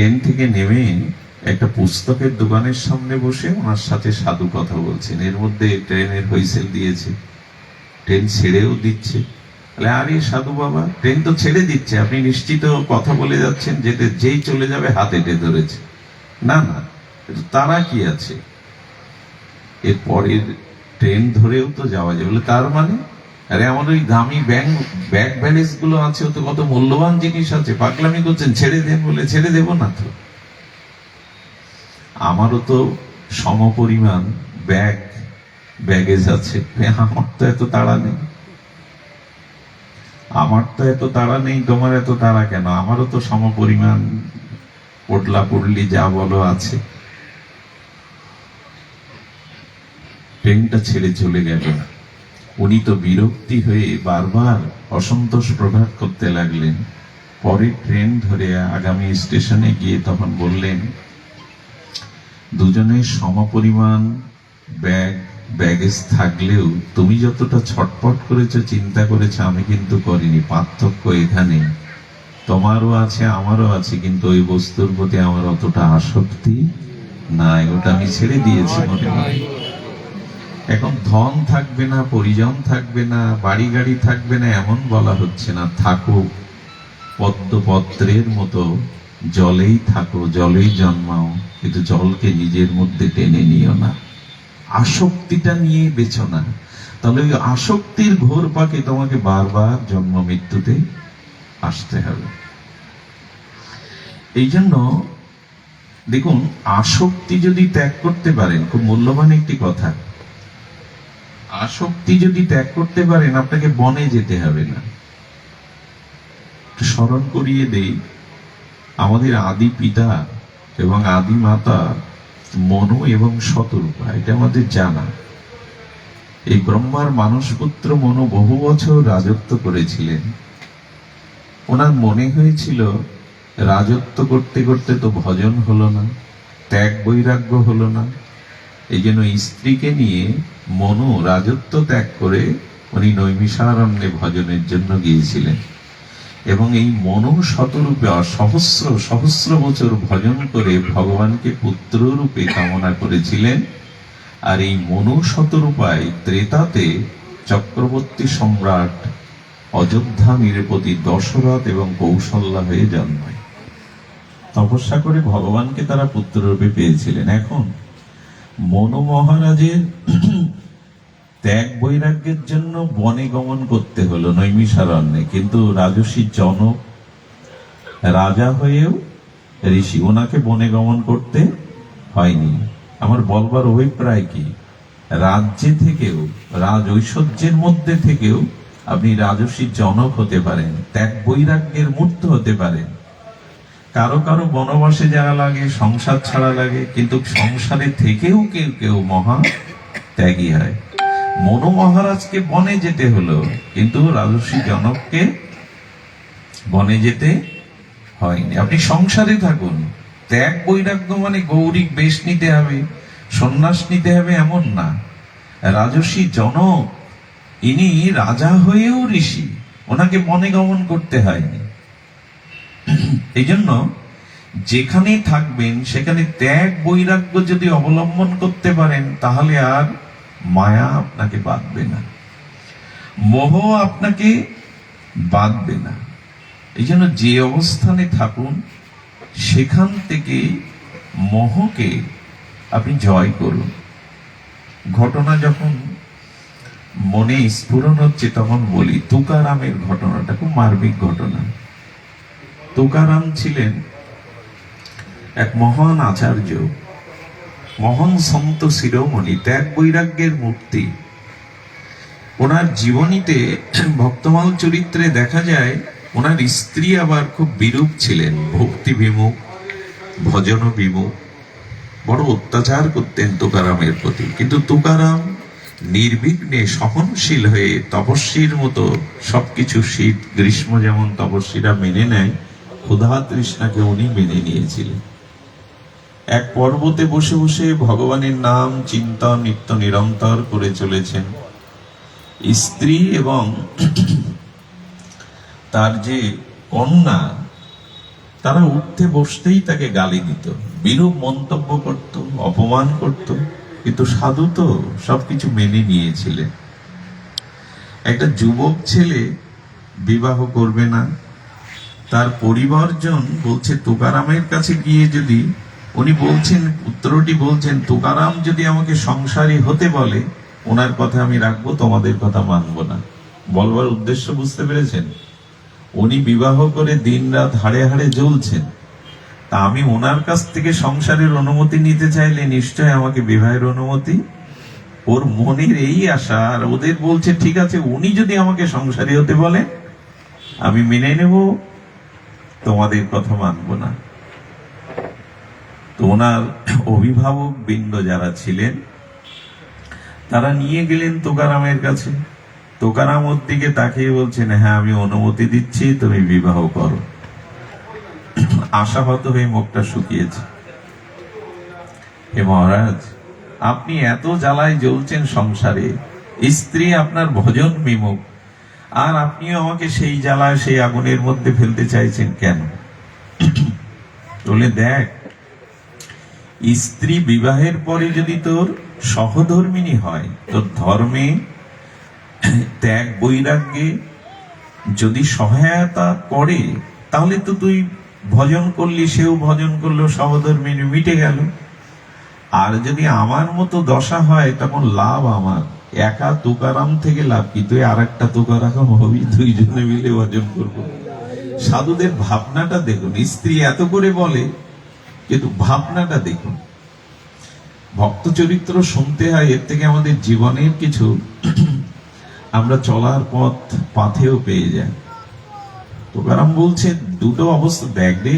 Train থেকে নেমে একটা পুস্তকের দোকানের সামনে বসে ওনার সাথে সাধু কথা বলছেন। এর মধ্যে ট্রেনের হুইসেল দিয়েছে, ট্রেন ছেড়েও দিচ্ছে। আরে সাধু বাবা, ট্রেন তো ছেড়ে দিচ্ছে, আপনি নিশ্চিত কথা বলে যাচ্ছেন, যেতে যেই চলে যাবে হাত এঁটে ধরেছে। না না, তারা কি আছে, এর পরের ট্রেন ধরেও তো যাওয়া যাবে। বলে তার মানে? আরে আমার ওই দামি ব্যাগ ব্যালেন্স গুলো আছে, তো কত মূল্যবান জিনিস আছে, পাগলামি করছেন, ছেড়ে দেন। বলে ছেড়ে দেব না তো, আমারও তো সমপরিমাণ ব্যাগেজ আছে, আমার তো এত তাড়া নেই, তোমার এত তাড়া কেন? আমারও তো সমপরিমাণ পটলা পড়লি যা বলো আছে। ট্রেনটা ছেড়ে চলে গেল। উনি তো বিরক্তি হয়ে বারবার অসন্তোষ প্রকাশ করতে লাগলেন। পরে ট্রেন ধরে আগামী স্টেশনে গিয়ে তখন বললেন, দুজনের সমপরিমাণ ব্যাগেজ থাকলেও তুমি যতটা ছটপট করেছো, চিন্তা করেছো, আমি কিন্তু করিনি। পার্থক্য এখানে, তোমারও আছে আমারও আছে, কিন্তু ওই বস্তুর প্রতি আমার অতটা আসক্তি নাই, ওটা আমি ছেড়ে দিয়েছি মনে হয়। এখন ধন থাকবে না, পরিজন থাকবে না, বাড়ি গাড়ি থাকবে না, এমন বলা হচ্ছে না। থাকো পদ্মপত্রের মতো, জলেই থাকো, জলেই জন্মাও, কিন্তু জলকে নিজের মধ্যে টেনে নিও না, আসক্তিটা নিয়ে বেছো না। তাহলে ওই আসক্তির ঘোর পাকে তোমাকে বারবার জন্ম মৃত্যুতে আসতে হবে। এই জন্য দেখুন, আসক্তি যদি ত্যাগ করতে পারেন, খুব মূল্যবান একটি কথা, আসক্তি যদি ত্যাগ করতে পারেন, আপনাকে বনে যেতে হবে না। স্মরণ করিয়ে দেই, আমাদের আদি পিতা এবং আদি মাতা মনু এবং শতরূপা, এটা আমাদের জানা। এই ব্রহ্মার মানসপুত্র মনু বহু বছর রাজত্ব করেছিলেন। ওনার মনে হয়েছিল রাজত্ব করতে করতে তো ভজন হলো না, ত্যাগ বৈরাগ্য হলো না। এই জন্য স্ত্রীকে নিয়ে মনু রাজত্ব ত্যাগ করে উনি নৈমিষারণ্যে ভজনের জন্য গিয়েছিলেন। এবং এই মনু শতরূপে সহস্র সহস্র বছর ভজন করে ভগবানকে পুত্র রূপে কামনা করেছিলেন। আর এই মনু শতরূপায় ত্রেতাতে চক্রবর্তী সম্রাট অযোধ্যা নৃপতি দশরথ এবং কৌশল্যা হয়ে জন্মায়। তপস্যা করে ভগবানকে তারা পুত্র রূপে পেয়েছিলেন। এখন মনু মহারাজের ত্যাগ বৈরাগ্যের জন্য বনে গমন করতে হলো, নৈমিষারণ্যে। কিন্তু রাজর্ষি জনক রাজা হয়েও ঋষি, ওনাকে বনে গমন করতে হয়নি। আমার বলবার অভিপ্রায় কি, রাজ্যে থেকেও, রাজ ঐশ্বর্যের মধ্যে থেকেও আপনি রাজর্ষি জনক হতে পারেন, ত্যাগ বৈরাগ্যের মূর্ত হতে পারেন। কারো কারো বনবাসে যারা লাগে, সংসার ছাড়া লাগে, কিন্তু সংসারে থেকেও কেউ কেউ মহা ত্যাগী হয়। মনু মহারাজকে বনে যেতে হলো, কিন্তু রাজর্ষি জনককে বনে যেতে হয়নি। আপনি সংসারে থাকুন, ত্যাগ বৈরাগ্য মানে গৌরিক বেশ নিতে হবে, সন্ন্যাস নিতে হবে, এমন না। রাজর্ষি জনক ইনি রাজা হয়েও ঋষি, ওনাকে বনে গমন করতে হয়নি। এই জন্য যেখানে থাকবেন সেখানে ত্যাগ বৈরাগ্য যদি অবলম্বন করতে পারেন, তাহলে আর মায়া আপনাকে বাঁধবে না, মোহ আপনাকে বাঁধবে না। এই জন্য যে অবস্থানে থাকুন, সেখান থেকে মোহকে আপনি জয় করুন। ঘটনা যখন মনে স্ফুরণ হচ্ছে তখন বলি, তুকারামের ঘটনাটা খুব মার্মিক ঘটনা। তুকারাম ছিলেন এক মহান আচার্য, মহান সন্ত শিরোমণি, ত্যাগ বৈরাগ্যের মূর্তি। ওনার জীবনীতে ভক্তমাল চরিত্রে দেখা যায়, ওনার স্ত্রী আবার খুব বিরূপ ছিলেন, ভক্তি বিমুখ, ভজন বিমুখ, বড় অত্যাচার করতেন তুকারামের প্রতি। কিন্তু তুকারাম নির্বিঘ্নে সহনশীল হয়ে তপস্বীর মতো সবকিছু, শীত গ্রীষ্ম যেমন তপস্বীরা মেনে নেয়, ক্ষুধা তৃষ্ণাকে উনি মেনে নিয়েছিলেন। এক পর্বতে বসে বসে ভগবানের নাম চিন্তন নিত্য নিরন্তর করে চলেছেন। স্ত্রী এবং তার যে কন্যা, তারা উঠতে বসতেই তাকে গালি দিত, বিরূপ মন্তব্য করত, অপমান করত, কিন্তু সাধু তো সবকিছু মেনে নিয়েছিলেন। একটা যুবক ছেলে বিবাহ করবে না, তার পরিবারজন বলছে তুকারামের কাছে গিয়ে যদি, উনি বলছেন, পুত্রটি বলছেন, তুকারাম যদি আমাকে সংসারী হতে বলে ওনার কথা আমি রাখবো, তোমাদের কথা মানবো না। বলবার উদ্দেশ্য বুঝতে পেরেছেন? উনি বিবাহ করে দিনরাত হাড়ে হাড়ে জ্বলছেন, তা আমি ওনার কাছ থেকে সংসারের অনুমতি নিতে চাইলে নিশ্চয় আমাকে বিবাহের অনুমতি। ওর মনের এই আশা, আর ওদের বলছে ঠিক আছে উনি যদি আমাকে সংসারী হতে বলে আমি মেনে নেব, তোমাদের কথা মানবো না। তো ওনার অভিভাবক বৃন্দ যারা ছিলেন তারা নিয়ে গেলেন তুকারামের কাছে। তুকারাম ওর দিকে তাকিয়ে বলছেন, হ্যাঁ আমি অনুমতি দিচ্ছি, তুমি বিবাহ করো। আশাহত হয়ে মুখটা শুকিয়েছে। হে মহারাজ, আপনি এত জ্বালায় জ্বলছেন সংসারে, স্ত্রী আপনার ভজন বিমুখ, আর আপনিও আমাকে সেই জ্বালায় সেই আগুনের মধ্যে ফেলতে চাইছেন কেন? বলে দেখ, স্ত্রী বিবাহের পরে যদি তোর সহধর্মিণী হয়, তোর ধর্মে ত্যাগ বৈরাগ্যে যদি সহায়তা করে, তাহলে তো তুই ভজন করলি, সেও ভজন করলো, সহধর্মিণী মিটে গেল। আর যদি আমার মতো দশা হয় তখন লাভ আমার, একা তুকারাম থেকে লাভ কি? তুই আর একটা তুকারাম হবি, দুইজনে মিলে ভজন করবো। সাধুদের ভাবনাটা দেখুন, স্ত্রী এত করে বলে কিন্তু ভাবনাটা দেখুন। ভক্ত চরিত্র শুনতে হয়, এর থেকে আমাদের জীবনের কিছু আমরা চলার পথ পাথেও পেয়ে যাই। তুকারাম বলছে দুটো অবস্থা দেখ রে,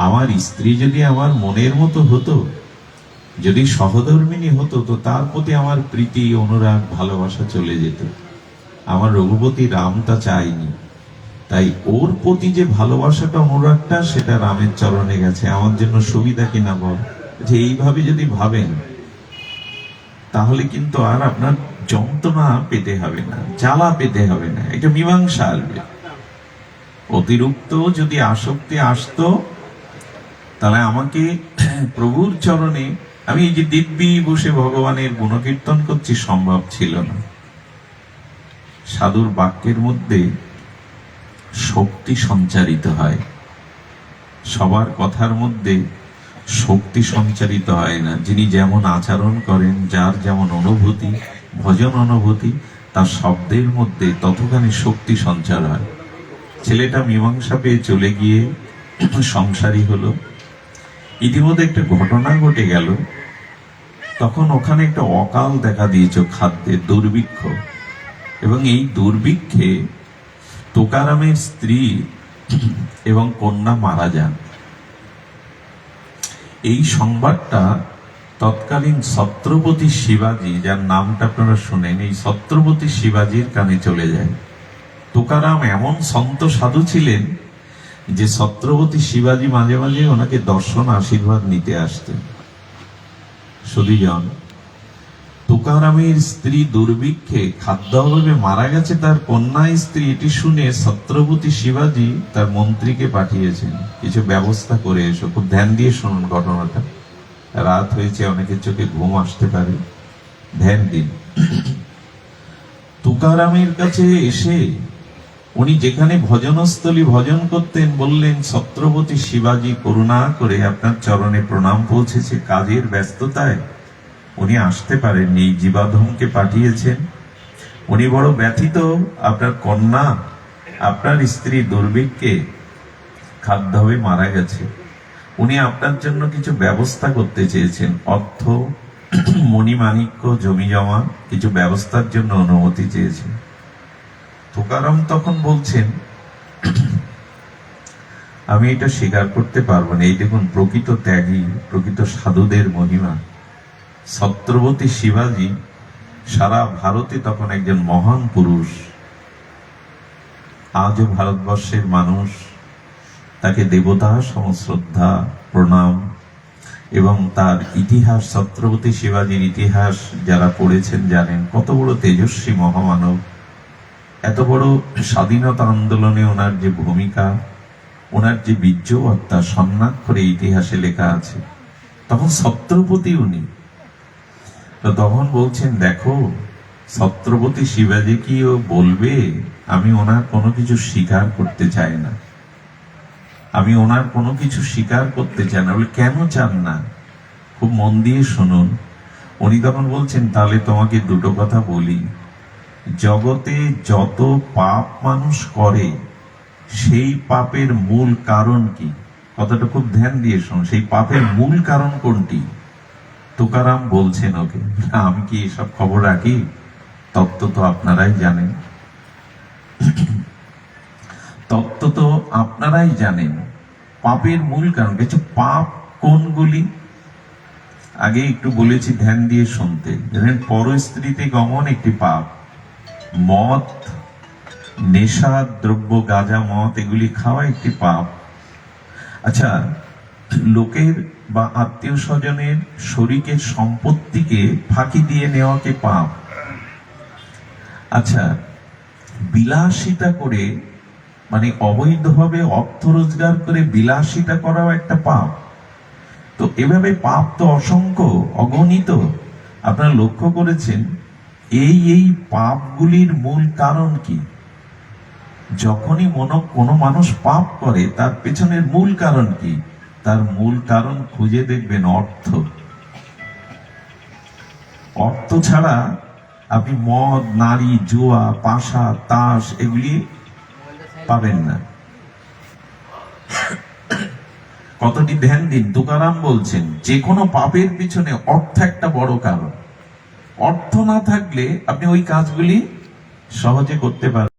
আমার স্ত্রী যদি আমার মনের মতো হতো, যদি সহধর্মিণী হতো, তো তার প্রতি আমার প্রীতি, অনুরাগ, ভালোবাসা চলে যেত। আমার রঘুপতি রাম তা চাইনি, তাই ওর প্রতি যে ভালোবাসাটা, অনুরাগটা, সেটা রামের চরণে গেছে। আমার জন্য সুবিধা কিনা বল? যে এইভাবে যদি ভাবেন তাহলে কিন্তু আর আপনার যন্ত্রণা পেতে হবে না, জ্বালা পেতে হবে না, একটা মীমাংসা আসবে। অতিরিক্ত যদি আসক্তি আসতো, তাহলে আমাকে প্রভুর চরণে, আমি এই যে দিব্যি বসে ভগবানের গুণকীর্তন করছি, সম্ভব ছিল না। সাধুর বাক্যের মধ্যে শক্তি সঞ্চারিত হয়, সবার কথার মধ্যে শক্তি সঞ্চারিত হয় না। যিনি যেমন আচরণ করেন, যার যেমন অনুভূতি, ভজন অনুভূতি, তার শব্দের মধ্যে ততখানি শক্তি সঞ্চার হয়। ছেলেটা মীমাংসা পেয়ে চলে গিয়ে সংসারী হলো। ইতিমধ্যে একটা ঘটনা ঘটে গেল, তখন ওখানে একটা অকাল দেখা দিয়েছে, খাদ্যের দুর্ভিক্ষ। এবং এই দুর্ভিক্ষে তুকারামের স্ত্রী এবং কন্যা মারা যান। এই সংবাদটা তৎকালীন ছত্রপতি শিবাজী, যার নামটা আপনারা শুনেন, এই ছত্রপতি শিবাজীর কানে চলে যায়। তুকারাম এমন সন্ত সাধু ছিলেন যে ছত্রপতি শিবাজী মাঝে মাঝে ওনাকে দর্শন, আশীর্বাদ নিতে আসতেন। সুধীজন, তুকারামের স্ত্রী দুর্ভিক্ষে খাদ্য অভাবে মারা গেছে, তার কন্যা স্ত্রী, এটি শুনে ছত্রপতি শিবাজী তার মন্ত্রীকে পাঠিয়েছেন, কিছু ব্যবস্থা করে এসো। খুব ধ্যান দিয়ে শুনুন ঘটনাটা, রাত হয়েছে, অনেকের চোখে ঘুম আসতে পারে, ধ্যান দিন। তুকারামের কাছে এসে উনি যেখানে ভজনস্থলী ভজন করতেন, বললেন, ছত্রপতি শিবাজী করুণা করে আপনার চরণে প্রণাম পৌঁছেছে, কাজের ব্যস্ততায় উনি আসতে পারেননি, জীবাধমকে পাঠিয়েছেন। উনি বড় ব্যথিত, আপনার কন্যা, আপনার স্ত্রী দুর্ভিক্ষে খাদ্য হয়ে মারা গেছে। উনি আপনার জন্য কিছু ব্যবস্থা করতে চেয়েছেন, অর্থ, মণিমাণিক্য, জমি জমা, কিছু ব্যবস্থার জন্য অনুমতি চেয়েছেন। তুকারাম তখন বলছেন, আমি এটা স্বীকার করতে পারবো না। এই দেখুন প্রকৃত ত্যাগী, প্রকৃত সাধুদের মহিমা। ছত্রপতি শিবাজী সারা ভারতে তখন একজন মহান পুরুষ। আজও ভারতবর্ষের মানুষ তাকে দেবতা সমশ্রদ্ধা, প্রণাম, এবং তার ইতিহাস, ছত্রপতি শিবাজীর ইতিহাস যারা পড়েছেন জানেন কত বড় তেজস্বী মহামানব। এত বড় স্বাধীনতা আন্দোলনে ওনার যে ভূমিকা, ওনার যে বীর্যবত্তা স্বর্ণাক্ষরে ইতিহাসে লেখা আছে। তখন ছত্রপতি উনি, তো তখন বলছেন, দেখো ছত্রপতি শিবাজি কি ও বলবে, আমি ওনার কোনো কিছু স্বীকার করতে চাই না, আমি ওনার কোনো কিছু স্বীকার করতে চাই না। বলে, কেন চান না? খুব মন দিয়ে শুনুন। উনি তখন বলছেন, তাহলে তোমাকে দুটো কথা বলি। জগতে যত পাপ মানুষ করে, সেই পাপের মূল কারণ কি? কথাটা খুব ধ্যান দিয়ে শুনুন। সেই পাপের মূল কারণ কোনটি? তুকারাম বলছেন ওকে, আমি কি এসব খবর রাখি? তত্ত্ব তো আপনারাই জানেন, তত্ত্ব তো আপনারাই জানেন। পাপের মূল কারণ কিছু পাপ কোনগুলি? আগে একটু বলেছি, ধ্যান দিয়ে শুনতে। জানেন, পরস্ত্রীতে গমন একটি পাপ, মদ, নেশা দ্রব্য, গাঁজা মদ এগুলি খাওয়া একটি পাপ। আচ্ছা, লোকের বা আত্মীয় স্বজনের শরীকের সম্পত্তিকে ফাঁকি দিয়ে নেওয়াকে পাপ। আচ্ছা, বিলাসিতা করে, মানে অবৈধভাবে অর্থ রোজগার করে বিলাসিতা করাও একটা পাপ। তো এভাবে পাপ তো অসংখ্য, অগণিত। আপনারা লক্ষ্য করেছেন, এই পাপগুলির মূল কারণ কি? যখনই কোনো মানুষ পাপ করে, তার পেছনের মূল কারণ কি? তার মূল কারণ খুঁজে দেখবেন অর্থ। অর্থ ছাড়া আপনি মদ, নারী, জুয়া, পাশা, তাস এগুলি পাবেন না। কতটি ধ্যান দিন। তুকারাম বলছেন, যে কোনো পাপের পিছনে অর্থ একটা বড় কারণ। অর্থ না থাকলে আপনি ওই কাজগুলি সহজে করতে পারবেন।